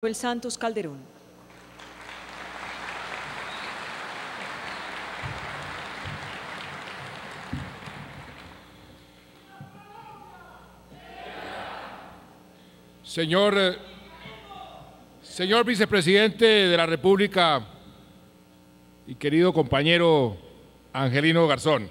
Manuel Santos Calderón. Señor Vicepresidente de la República y querido compañero Angelino Garzón,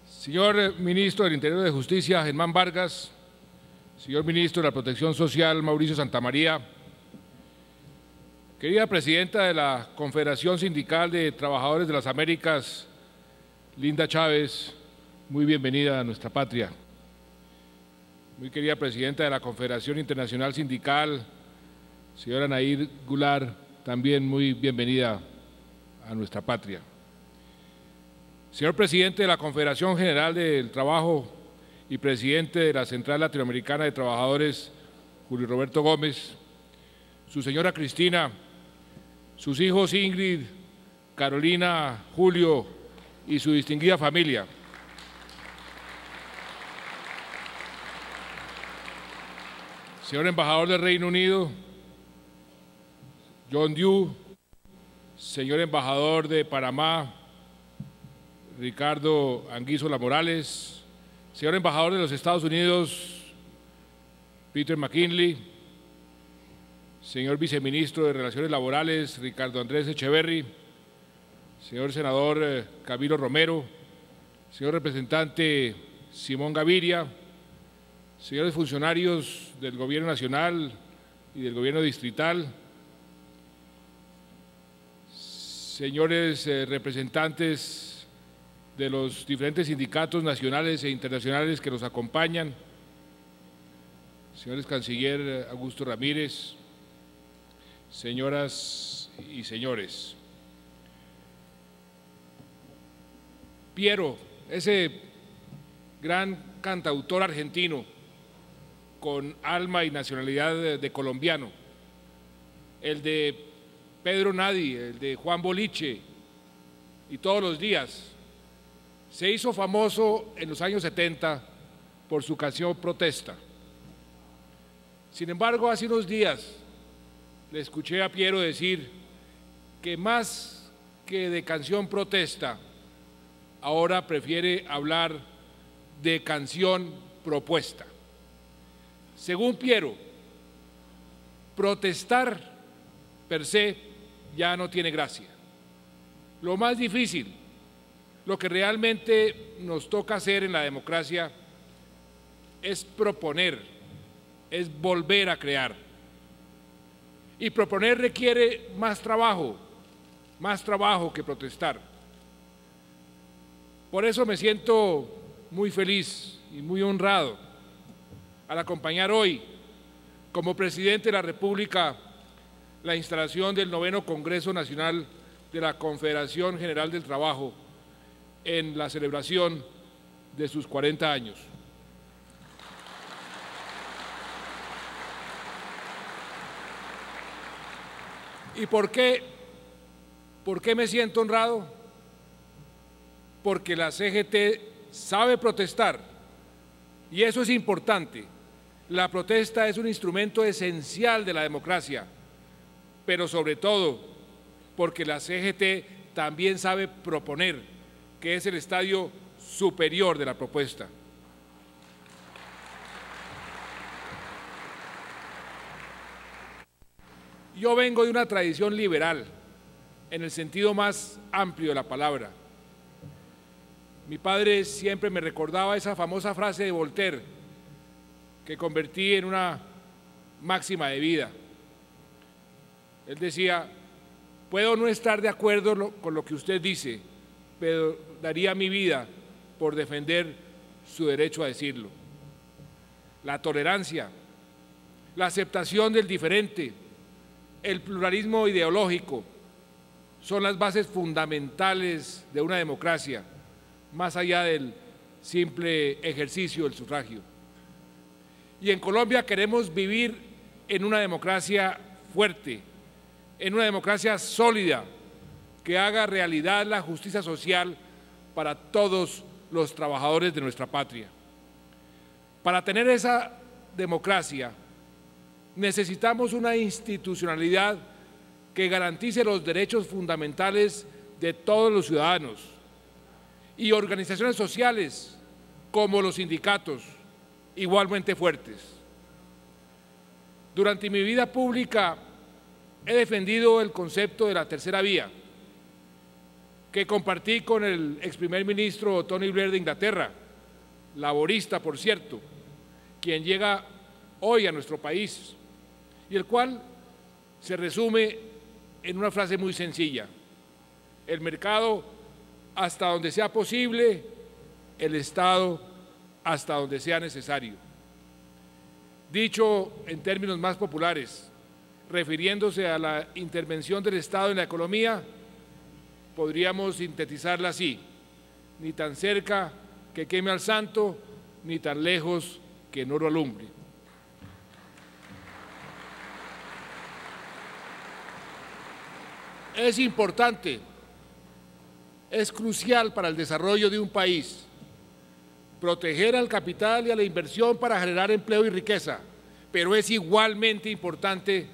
señor Ministro del Interior y de Justicia Germán Vargas, señor Ministro de la Protección Social Mauricio Santamaría, querida Presidenta de la Confederación Sindical de Trabajadores de las Américas, Linda Chávez, muy bienvenida a nuestra patria. Muy querida Presidenta de la Confederación Internacional Sindical, señora Nair Goulart, también muy bienvenida a nuestra patria. Señor Presidente de la Confederación General del Trabajo y Presidente de la Central Latinoamericana de Trabajadores, Julio Roberto Gómez, su señora Cristina, sus hijos Ingrid, Carolina, Julio y su distinguida familia. Señor Embajador del Reino Unido, John Dew, señor Embajador de Panamá, Ricardo Anguissola Morales, señor Embajador de los Estados Unidos, Peter McKinley, señor Viceministro de Relaciones Laborales, Ricardo Andrés Echeverry, señor Senador Camilo Romero, señor Representante Simón Gaviria, señores funcionarios del Gobierno Nacional y del Gobierno Distrital, señores representantes de los diferentes sindicatos nacionales e internacionales que nos acompañan, señores Canciller Augusto Ramírez, señoras y señores. Piero, ese gran cantautor argentino con alma y nacionalidad de colombiano, el de Pedro Nadi, el de Juan Boliche y Todos los Días, se hizo famoso en los años 70 por su canción Protesta. Sin embargo, hace unos días le escuché a Piero decir que más que de canción protesta, ahora prefiere hablar de canción propuesta. Según Piero, protestar per se ya no tiene gracia. Lo más difícil, lo que realmente nos toca hacer en la democracia es proponer, es volver a crear. Y proponer requiere más trabajo que protestar. Por eso me siento muy feliz y muy honrado al acompañar hoy, como Presidente de la República, la instalación del 9º Congreso Nacional de la Confederación General del Trabajo en la celebración de sus 40 años. ¿Y por qué me siento honrado? Porque la CGT sabe protestar, y eso es importante. La protesta es un instrumento esencial de la democracia, pero sobre todo porque la CGT también sabe proponer, que es el estadio superior de la propuesta. Yo vengo de una tradición liberal, en el sentido más amplio de la palabra. Mi padre siempre me recordaba esa famosa frase de Voltaire, que convertí en una máxima de vida. Él decía: puedo no estar de acuerdo con lo que usted dice, pero daría mi vida por defender su derecho a decirlo. La tolerancia, la aceptación del diferente, el pluralismo ideológico son las bases fundamentales de una democracia, más allá del simple ejercicio del sufragio. Y en Colombia queremos vivir en una democracia fuerte, en una democracia sólida, que haga realidad la justicia social para todos los trabajadores de nuestra patria. Para tener esa democracia Necesitamos una institucionalidad que garantice los derechos fundamentales de todos los ciudadanos y organizaciones sociales como los sindicatos, igualmente fuertes. Durante mi vida pública he defendido el concepto de la tercera vía, que compartí con el ex primer ministro Tony Blair de Inglaterra, laborista por cierto, quien llega hoy a nuestro país, y el cual se resume en una frase muy sencilla: el mercado hasta donde sea posible, el Estado hasta donde sea necesario. Dicho en términos más populares, refiriéndose a la intervención del Estado en la economía, podríamos sintetizarla así: ni tan cerca que queme al santo, ni tan lejos que no lo alumbre. Es importante, es crucial para el desarrollo de un país proteger al capital y a la inversión para generar empleo y riqueza, pero es igualmente importante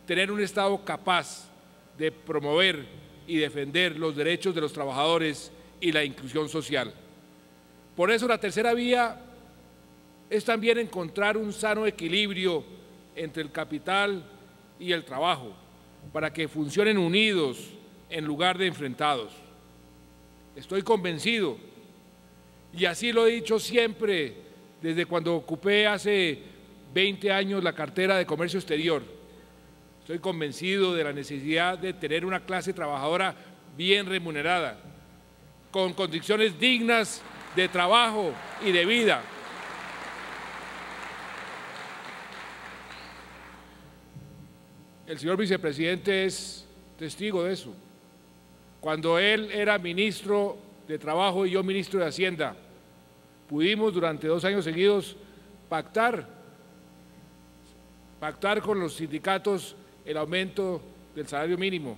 tener un Estado capaz de promover y defender los derechos de los trabajadores y la inclusión social. Por eso la tercera vía es también encontrar un sano equilibrio entre el capital y el trabajo, para que funcionen unidos en lugar de enfrentados. Estoy convencido, y así lo he dicho siempre desde cuando ocupé hace 20 años la cartera de Comercio Exterior, estoy convencido de la necesidad de tener una clase trabajadora bien remunerada, con condiciones dignas de trabajo y de vida. El señor vicepresidente es testigo de eso. Cuando él era ministro de Trabajo y yo ministro de Hacienda, pudimos durante 2 años seguidos pactar con los sindicatos el aumento del salario mínimo,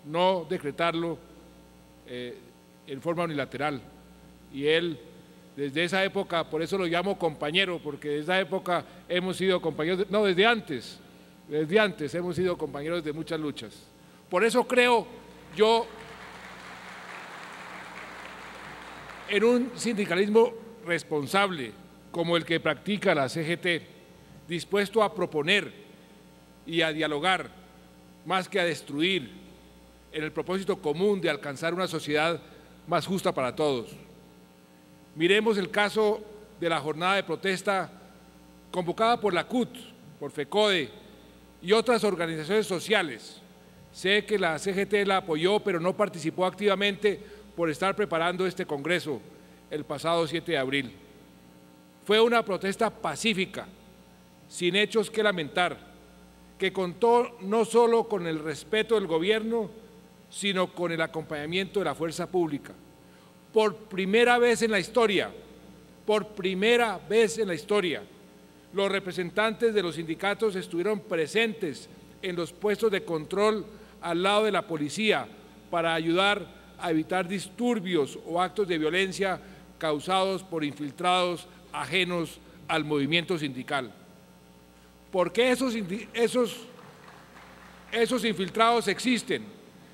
no decretarlo en forma unilateral. Y él, desde esa época, por eso lo llamo compañero, porque desde esa época hemos sido compañeros, desde antes hemos sido compañeros de muchas luchas. Por eso creo yo en un sindicalismo responsable como el que practica la CGT, dispuesto a proponer y a dialogar más que a destruir, en el propósito común de alcanzar una sociedad más justa para todos. Miremos el caso de la jornada de protesta convocada por la CUT, por FECODE y otras organizaciones sociales. Sé que la CGT la apoyó, pero no participó activamente por estar preparando este congreso el pasado 7 de abril. Fue una protesta pacífica, sin hechos que lamentar, que contó no solo con el respeto del gobierno, sino con el acompañamiento de la fuerza pública. Por primera vez en la historia, los representantes de los sindicatos estuvieron presentes en los puestos de control al lado de la policía para ayudar a evitar disturbios o actos de violencia causados por infiltrados ajenos al movimiento sindical. Porque esos infiltrados existen,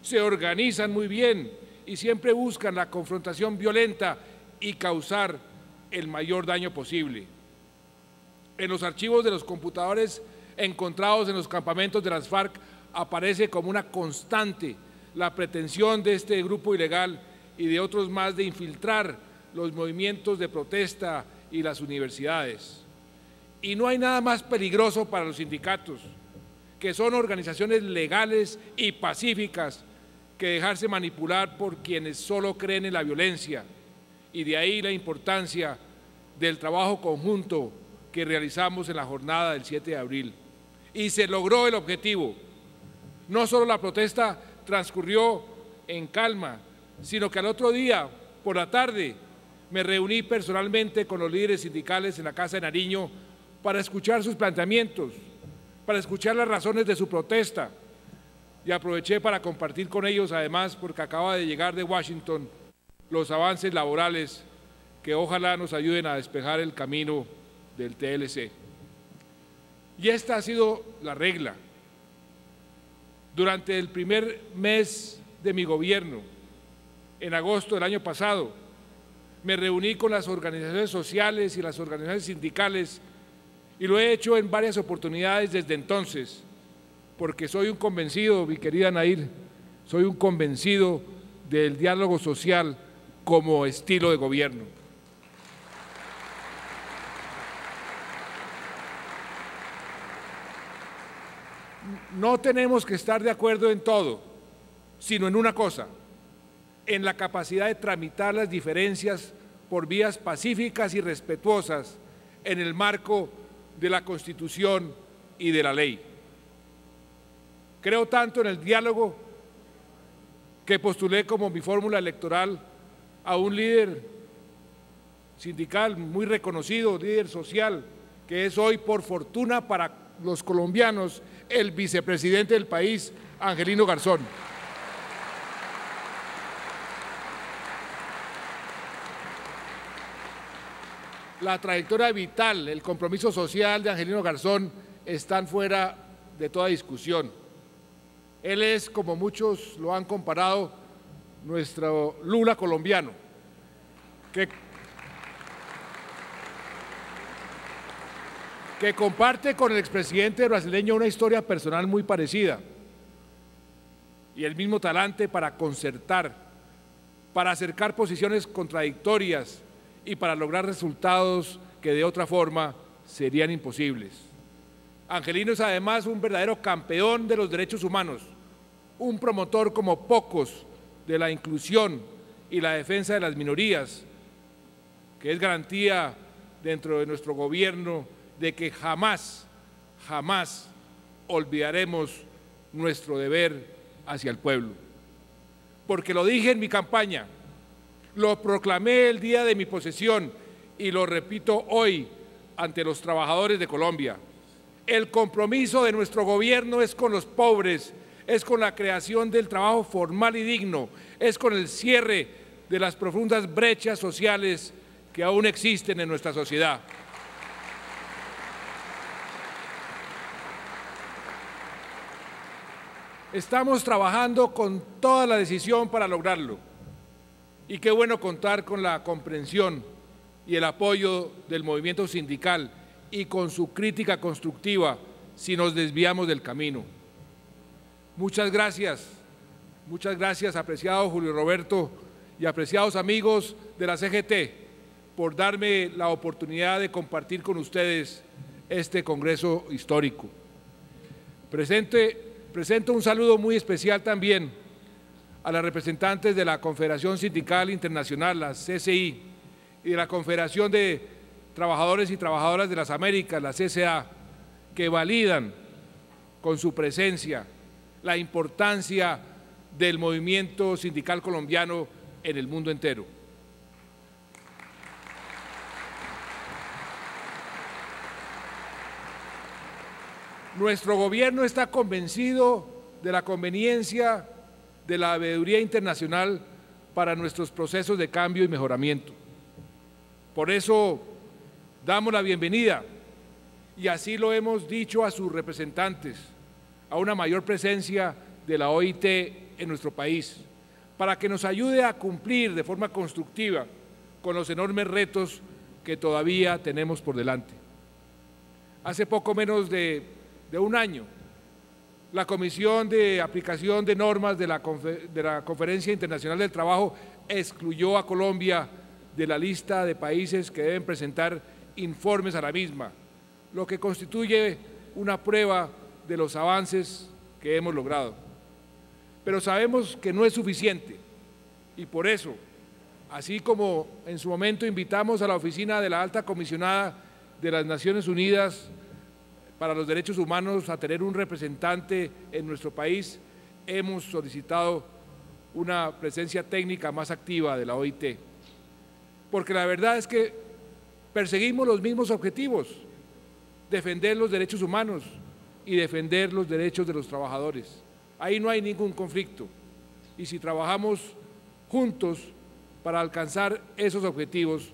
se organizan muy bien y siempre buscan la confrontación violenta y causar el mayor daño posible. En los archivos de los computadores encontrados en los campamentos de las FARC aparece como una constante la pretensión de este grupo ilegal y de otros más de infiltrar los movimientos de protesta y las universidades. Y no hay nada más peligroso para los sindicatos, que son organizaciones legales y pacíficas, que dejarse manipular por quienes solo creen en la violencia, y de ahí la importancia del trabajo conjunto que realizamos en la jornada del 7 de abril. Y se logró el objetivo. No solo la protesta transcurrió en calma, sino que al otro día, por la tarde, me reuní personalmente con los líderes sindicales en la Casa de Nariño para escuchar sus planteamientos, para escuchar las razones de su protesta, y aproveché para compartir con ellos, además, porque acaba de llegar de Washington, los avances laborales que ojalá nos ayuden a despejar el camino del TLC. Y esta ha sido la regla. Durante el primer mes de mi gobierno, en agosto del año pasado, me reuní con las organizaciones sociales y las organizaciones sindicales y lo he hecho en varias oportunidades desde entonces, porque soy un convencido, mi querida Nair, soy un convencido del diálogo social como estilo de gobierno. No tenemos que estar de acuerdo en todo, sino en una cosa, en la capacidad de tramitar las diferencias por vías pacíficas y respetuosas en el marco de la Constitución y de la ley. Creo tanto en el diálogo que postulé como mi fórmula electoral a un líder sindical muy reconocido, líder social, que es hoy, por fortuna para los colombianos, el vicepresidente del país, Angelino Garzón. La trayectoria vital, el compromiso social de Angelino Garzón están fuera de toda discusión. Él es, como muchos lo han comparado, nuestro Lula colombiano, que comparte con el expresidente brasileño una historia personal muy parecida y el mismo talante para concertar, para acercar posiciones contradictorias y para lograr resultados que de otra forma serían imposibles. Angelino es además un verdadero campeón de los derechos humanos, un promotor como pocos de la inclusión y la defensa de las minorías, que es garantía dentro de nuestro gobierno de que jamás olvidaremos nuestro deber hacia el pueblo. Porque lo dije en mi campaña, lo proclamé el día de mi posesión y lo repito hoy ante los trabajadores de Colombia. El compromiso de nuestro gobierno es con los pobres, es con la creación del trabajo formal y digno, es con el cierre de las profundas brechas sociales que aún existen en nuestra sociedad. Estamos trabajando con toda la decisión para lograrlo. Y qué bueno contar con la comprensión y el apoyo del movimiento sindical y con su crítica constructiva si nos desviamos del camino. Muchas gracias, apreciado Julio Roberto y apreciados amigos de la CGT, por darme la oportunidad de compartir con ustedes este congreso histórico. Presento un saludo muy especial también a las representantes de la Confederación Sindical Internacional, la CSI, y de la Confederación de Trabajadores y Trabajadoras de las Américas, la CSA, que validan con su presencia la importancia del movimiento sindical colombiano en el mundo entero. Nuestro gobierno está convencido de la conveniencia de la veeduría internacional para nuestros procesos de cambio y mejoramiento. Por eso damos la bienvenida, y así lo hemos dicho a sus representantes, a una mayor presencia de la OIT en nuestro país, para que nos ayude a cumplir de forma constructiva con los enormes retos que todavía tenemos por delante. Hace poco menos de un año, la Comisión de Aplicación de Normas de la Conferencia Internacional del Trabajo excluyó a Colombia de la lista de países que deben presentar informes a la misma, lo que constituye una prueba de los avances que hemos logrado. Pero sabemos que no es suficiente y por eso, así como en su momento invitamos a la Oficina de la Alta Comisionada de las Naciones Unidas para los Derechos Humanos a tener un representante en nuestro país, hemos solicitado una presencia técnica más activa de la OIT, porque la verdad es que perseguimos los mismos objetivos: defender los derechos humanos y defender los derechos de los trabajadores. Ahí no hay ningún conflicto, y si trabajamos juntos para alcanzar esos objetivos,